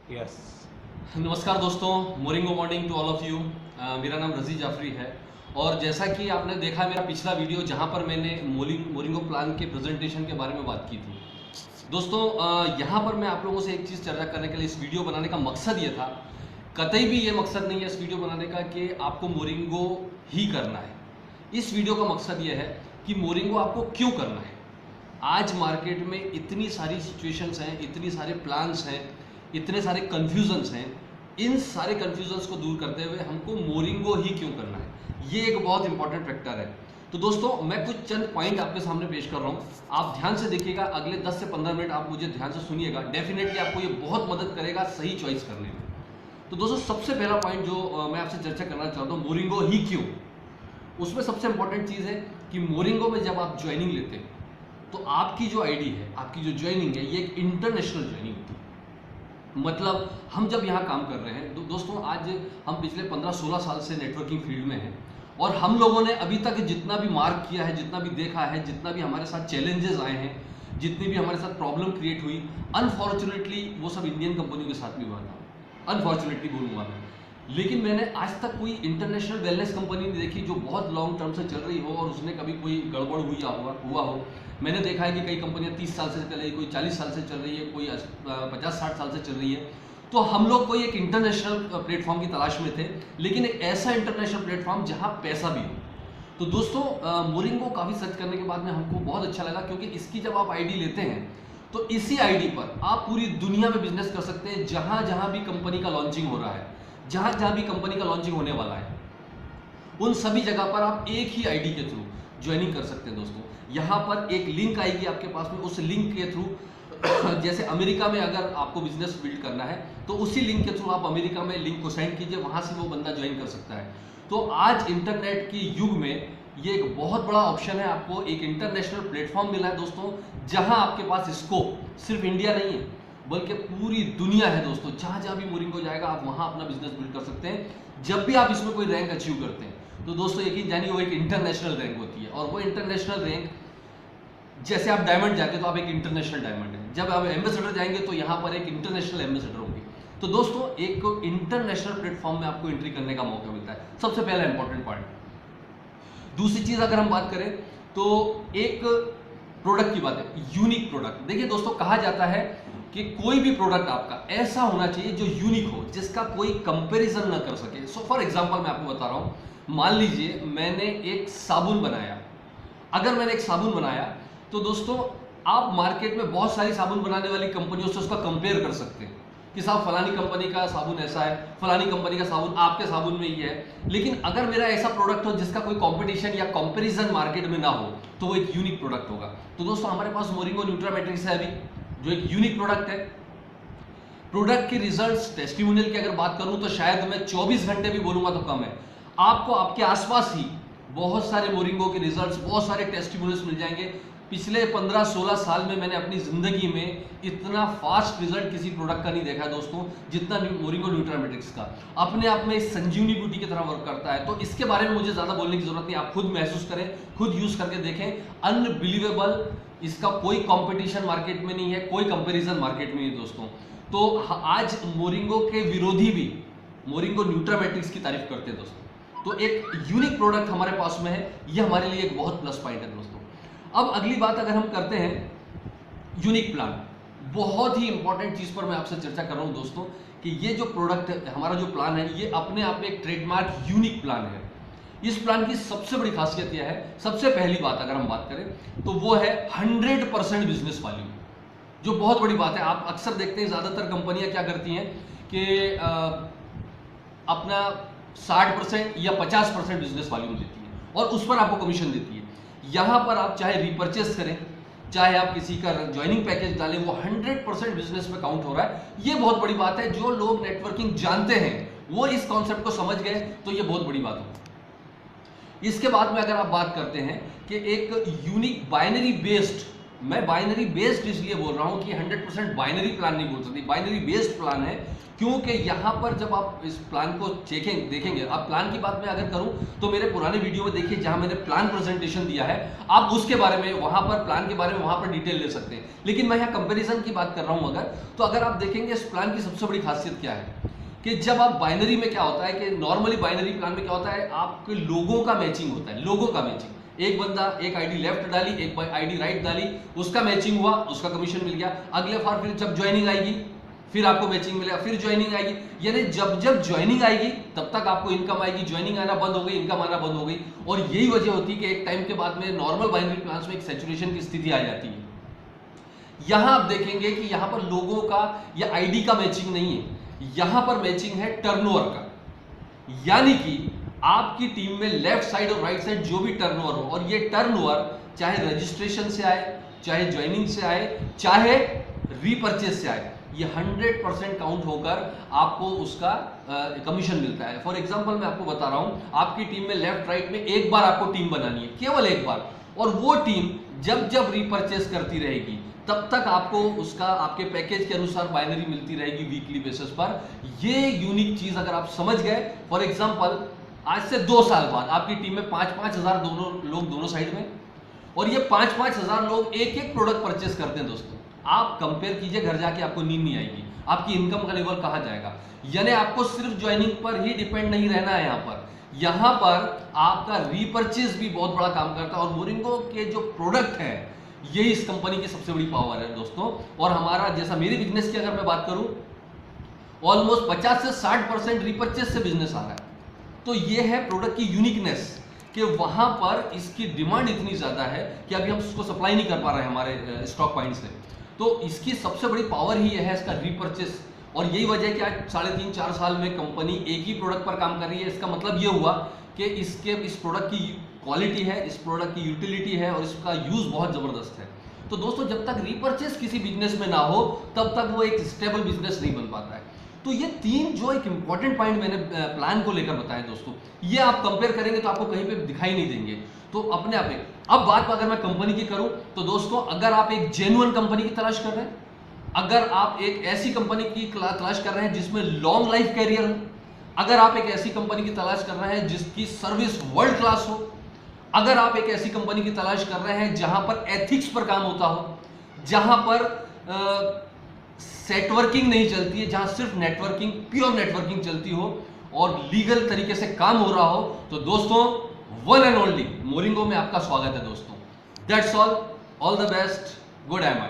Yes. नमस्कार दोस्तों, मोरिंगो morning to all of you. मेरा नाम रजी जाफरी है और जैसा कि आपने देखा मेरा पिछला वीडियो जहां पर मैंने मोरिंगो प्लान के प्रेजेंटेशन के बारे में बात की थी। दोस्तों यहां पर मैं आप लोगों से एक चीज़ चर्चा करने के लिए इस वीडियो बनाने का मकसद ये था, कतई भी ये मकसद नहीं है इस वीडियो बनाने का कि आपको मोरिंगो ही करना है। इस वीडियो का मकसद ये है कि मोरिंगो आपको क्यों करना है। आज मार्केट में इतनी सारी सिचुएशंस हैं, इतनी सारे प्लान्स हैं, इतने सारे कन्फ्यूजन्स हैं। इन सारे कन्फ्यूजन्स को दूर करते हुए हमको मोरिंगो ही क्यों करना है, ये एक बहुत इंपॉर्टेंट फैक्टर है। तो दोस्तों मैं कुछ चंद पॉइंट आपके सामने पेश कर रहा हूँ, आप ध्यान से देखिएगा। अगले 10 से 15 मिनट आप मुझे ध्यान से सुनिएगा, डेफिनेटली आपको ये बहुत मदद करेगा सही चॉइस करने में। तो दोस्तों सबसे पहला पॉइंट जो मैं आपसे चर्चा करना चाहता हूँ, मोरिंगो ही क्यों। उसमें सबसे इंपॉर्टेंट चीज़ है कि मोरिंगो में जब आप ज्वाइनिंग लेते हैं तो आपकी जो आईडी है, आपकी जो ज्वाइनिंग है, ये एक इंटरनेशनल ज्वाइनिंग होती है। मतलब हम जब यहाँ काम कर रहे हैं दोस्तों, आज हम पिछले 15-16 साल से नेटवर्किंग फील्ड में हैं और हम लोगों ने अभी तक जितना भी मार्क किया है, जितना भी देखा है, जितना भी हमारे साथ चैलेंजेस आए हैं, जितनी भी हमारे साथ प्रॉब्लम क्रिएट हुई, अनफॉर्चुनेटली वो सब इंडियन कंपनियों के साथ भी हुआ था। अनफॉर्चुनेटली बोलूँगा मैं, लेकिन मैंने आज तक कोई इंटरनेशनल वेलनेस कंपनी नहीं देखी जो बहुत लॉन्ग टर्म से चल रही हो और उसने कभी कोई गड़बड़ हुआ हो। मैंने देखा है कि कई कंपनियां 30 साल से चल रही है, कोई 40 साल से चल रही है, कोई 50-60 साल से चल रही है। तो हम लोग कोई एक इंटरनेशनल प्लेटफॉर्म की तलाश में थे, लेकिन एक ऐसा इंटरनेशनल प्लेटफॉर्म जहां पैसा भी हो। तो दोस्तों मोरिंगो काफ़ी सर्च करने के बाद में हमको बहुत अच्छा लगा, क्योंकि इसकी जब आप आईडी लेते हैं तो इसी आईडी पर आप पूरी दुनिया में बिजनेस कर सकते हैं। जहां जहां भी कंपनी का लॉन्चिंग हो रहा है, जहां जहां भी कंपनी का लॉन्चिंग होने वाला है, उन सभी जगह पर आप एक ही आईडी के थ्रू ज्वाइनिंग कर सकते हैं। दोस्तों यहाँ पर एक लिंक आएगी आपके पास में, उस लिंक के थ्रू जैसे अमेरिका में अगर आपको बिजनेस बिल्ड करना है तो उसी लिंक के थ्रू आप अमेरिका में लिंक को सेंड कीजिए, वहां से वो बंदा ज्वाइन कर सकता है। तो आज इंटरनेट के युग में ये एक बहुत बड़ा ऑप्शन है, आपको एक इंटरनेशनल प्लेटफॉर्म मिला है दोस्तों, जहां आपके पास स्कोप सिर्फ इंडिया नहीं है बल्कि पूरी दुनिया है। दोस्तों जहां जहां भी मोरिंगो जाएगा आप वहां अपना बिजनेस बिल्ड कर सकते हैं। जब भी आप इसमें कोई रैंक अचीव करते हैं तो दोस्तों यकीन जानिए वो एक इंटरनेशनल रैंक होती है, और वो इंटरनेशनल रैंक, जैसे आप डायमंड जाते हैं तो आप एक इंटरनेशनल डायमंड है, जब आप एम्बेसडर जाएंगे तो यहाँ पर एक इंटरनेशनल एम्बेसडर होंगे। तो दोस्तों एक इंटरनेशनल प्लेटफॉर्म में आपको एंट्री करने का मौका मिलता है, सबसे पहला इंपॉर्टेंट पॉइंट। दूसरी चीज अगर हम बात करें तो एक प्रोडक्ट की बात है, यूनिक प्रोडक्ट। देखिए दोस्तों कहा जाता है कि कोई भी प्रोडक्ट आपका ऐसा होना चाहिए जो यूनिक हो, जिसका कोई कंपैरिजन ना कर सके। सो फॉर एग्जांपल मैं आपको बता रहा हूं, मान लीजिए मैंने एक साबुन बनाया। अगर मैंने एक साबुन बनाया तो दोस्तों आप मार्केट में बहुत सारी साबुन बनाने वाली कंपनियों से उसका कंपेयर कर सकते हैं कि साहब फलानी कंपनी का साबुन ऐसा है, फलानी कंपनी का साबुन आपके साबुन में ही है। लेकिन अगर मेरा ऐसा प्रोडक्ट हो जिसका कोई कंपटीशन या कंपैरिजन मार्केट में ना हो तो वो एक यूनिक प्रोडक्ट होगा। तो दोस्तों हमारे पास मोरिंगो न्यूट्रामेट्रिक्स है अभी, जो एक यूनिक प्रोडक्ट है। प्रोडक्ट के रिजल्ट्स, टेस्टिमोनियल की अगर बात करूं तो शायद मैं 24 घंटे भी बोलूंगा तो कम है। आपको आपके आसपास ही बहुत सारे मोरिंगो के रिजल्ट्स, बहुत सारे टेस्टिमोनियल्स मिल जाएंगे। पिछले 15-16 साल में मैंने अपनी जिंदगी में इतना फास्ट रिजल्ट किसी प्रोडक्ट का नहीं देखा है दोस्तों, जितना मोरिंगो न्यूट्रामेट्रिक्स का। अपने आप में संजीवनी बूटी की तरह वर्क करता है। तो इसके बारे में मुझे ज्यादा बोलने की जरूरत नहीं, आप खुद महसूस करें, खुद यूज करके देखें। अनबिलीवेबल, इसका कोई कंपटीशन मार्केट में नहीं है, कोई कंपैरिजन मार्केट में नहीं है दोस्तों। तो आज मोरिंगो के विरोधी भी मोरिंगो न्यूट्रामेट्रिक्स की तारीफ करते हैं दोस्तों। तो एक यूनिक प्रोडक्ट हमारे पास में है, ये हमारे लिए एक बहुत प्लस पॉइंट है दोस्तों। अब अगली बात अगर हम करते हैं यूनिक प्लान, बहुत ही इंपॉर्टेंट चीज पर मैं आपसे चर्चा कर रहा हूं दोस्तों कि ये जो प्रोडक्ट है, हमारा जो प्लान है, ये अपने आप में एक ट्रेडमार्क यूनिक प्लान है। इस प्लान की सबसे बड़ी खासियत यह है, सबसे पहली बात अगर हम बात करें तो वो है 100% बिजनेस वैल्यू, जो बहुत बड़ी बात है। आप अक्सर देखते हैं ज्यादातर कंपनियां क्या करती हैं कि अपना 60% या 50% बिजनेस वॉल्यूम देती है और उस पर आपको कमीशन देती है। यहां पर आप चाहे रिपर्चेस करें, चाहे आप किसी का ज्वाइनिंग पैकेज डालें, वो 100% बिजनेस में काउंट हो रहा है। ये बहुत बड़ी बात है। जो लोग नेटवर्किंग जानते हैं वो इस कॉन्सेप्ट को समझ गए तो ये बहुत बड़ी बात हो। इसके बाद में अगर आप बात करते हैं कि एक यूनिक बाइनरी बेस्ड मैं बाइनरी बेस्ड इसलिए बोल रहा हूं कि 100% बाइनरी प्लान नहीं बोल सकती, बाइनरी बेस्ड प्लान है, क्योंकि यहां पर जब आप इस प्लान को देखेंगे, आप प्लान की बात मैं अगर करूं तो मेरे पुराने वीडियो में देखिए जहां मैंने प्लान प्रेजेंटेशन दिया है, आप उसके बारे में वहां पर प्लान के बारे में वहां पर डिटेल ले सकते हैं। लेकिन मैं यहां कंपैरिजन की बात कर रहा हूं अगर आप देखेंगे इस प्लान की सबसे बड़ी खासियत क्या है कि जब आप बाइनरी में क्या होता है कि नॉर्मली बाइनरी प्लान में क्या होता है, आपके लोगों का मैचिंग होता है, लोगों का मैचिंग। एक बंदा एक आईडी लेफ्ट डाली, एक आईडी राइट डाली, उसका मैचिंग हुआ, उसका कमीशन मिल गया। अगले बार फिर जब ज्वाइनिंग आएगी फिर आपको मैचिंग मिलेगा, फिर ज्वाइनिंग आएगी, यानी जब जब ज्वाइनिंग आएगी तब तक आपको इनकम आएगी, ज्वाइनिंग आना बंद हो गई, इनकम आना बंद हो गई। और यही वजह होती है कि एक टाइम के बाद में नॉर्मल बाइनरी प्लान्स में एक सैचुरेशन की स्थिति आ जाती है। यहां आप देखेंगे कि यहां पर लोगों का या आईडी का मैचिंग नहीं है, यहां पर मैचिंग है टर्नओवर का, यानी कि आपकी टीम में लेफ्ट साइड और राइट साइड जो भी टर्नओवर हो, और ये टर्नओवर चाहे रजिस्ट्रेशन से आए, चाहे ज्वाइनिंग से आए, चाहे रीपर्चेज से आए, ये 100% काउंट होकर आपको उसका कमीशन मिलता है। फॉर एग्जांपल मैं आपको बता रहा हूं, आपकी टीम में लेफ्ट राइट में एक बार आपको टीम बनानी है, केवल एक बार, और वो टीम जब जब रीपर्चेज करती रहेगी तब तक आपको उसका आपके पैकेज के अनुसार बाइनरी मिलती रहेगी वीकली बेसिस पर। ये यूनिक चीज अगर आप समझ गए, फॉर एग्जांपल आज से 2 साल बाद आपकी टीम में 5-5 हजार दोनों साइड में, और ये 5-5 हजार लोग एक एक प्रोडक्ट परचेस करते हैं। दोस्तों आप कंपेयर कीजिए, घर जाके आपको नींद नहीं आएगी, आपकी इनकम का लेवल कहां जाएगा। यानी आपको सिर्फ ज्वाइनिंग पर ही डिपेंड नहीं रहना है, यहां पर आपका रीपर्चेज भी बहुत बड़ा काम करता है। और मोरिंगो के जो प्रोडक्ट है यही इस कंपनी की सबसे बड़ी पावर है दोस्तों। और हमारा जैसा मेरी बिजनेस की अगर मैं बात करूं, ऑलमोस्ट 50 से 60% रीपर्चेज से बिजनेस आ रहा है। तो ये है प्रोडक्ट की यूनिकनेस कि वहां पर इसकी डिमांड इतनी ज्यादा है कि अभी हम उसको सप्लाई नहीं कर पा रहे हैं हमारे स्टॉक पॉइंट से। तो इसकी सबसे बड़ी पावर ही है इसका रीपर्चेस। और यही वजह है कि आज 3.5-4 साल में कंपनी एक ही प्रोडक्ट पर काम कर रही है। इसका मतलब ये हुआ कि इस प्रोडक्ट की क्वालिटी है, इस प्रोडक्ट की यूटिलिटी है और इसका यूज बहुत जबरदस्त है। तो दोस्तों जब तक रीपर्चेस किसी बिजनेस में ना हो तब तक वो एक स्टेबल बिजनेस नहीं बन पाता है। तो ये 3 जो एक इंपॉर्टेंट पॉइंट मैंने प्लान को लेकर बताया दोस्तों, ये आप कंपेयर करेंगे तो आपको कहीं पे दिखाई नहीं देंगे। तो अपने आप में अब बात अगर मैं कंपनी की करूं तो दोस्तों, अगर आप एक जेन्युइन कंपनी की तलाश कर रहे हैं, अगर आप एक ऐसी कंपनी की तलाश कर रहे हैं जिसमें लॉन्ग लाइफ कैरियर हो, अगर आप एक ऐसी कंपनी की तलाश कर रहे हैं जिसकी सर्विस वर्ल्ड क्लास हो, अगर आप एक ऐसी कंपनी की तलाश कर रहे हैं जहां पर एथिक्स पर काम होता हो, जहां पर सेटवर्किंग नहीं चलती है, जहां सिर्फ नेटवर्किंग, प्योर नेटवर्किंग चलती हो और लीगल तरीके से काम हो रहा हो, तो दोस्तों वन एंड ओनली मोरिंगो में आपका स्वागत है दोस्तों। That's all the best, good am I.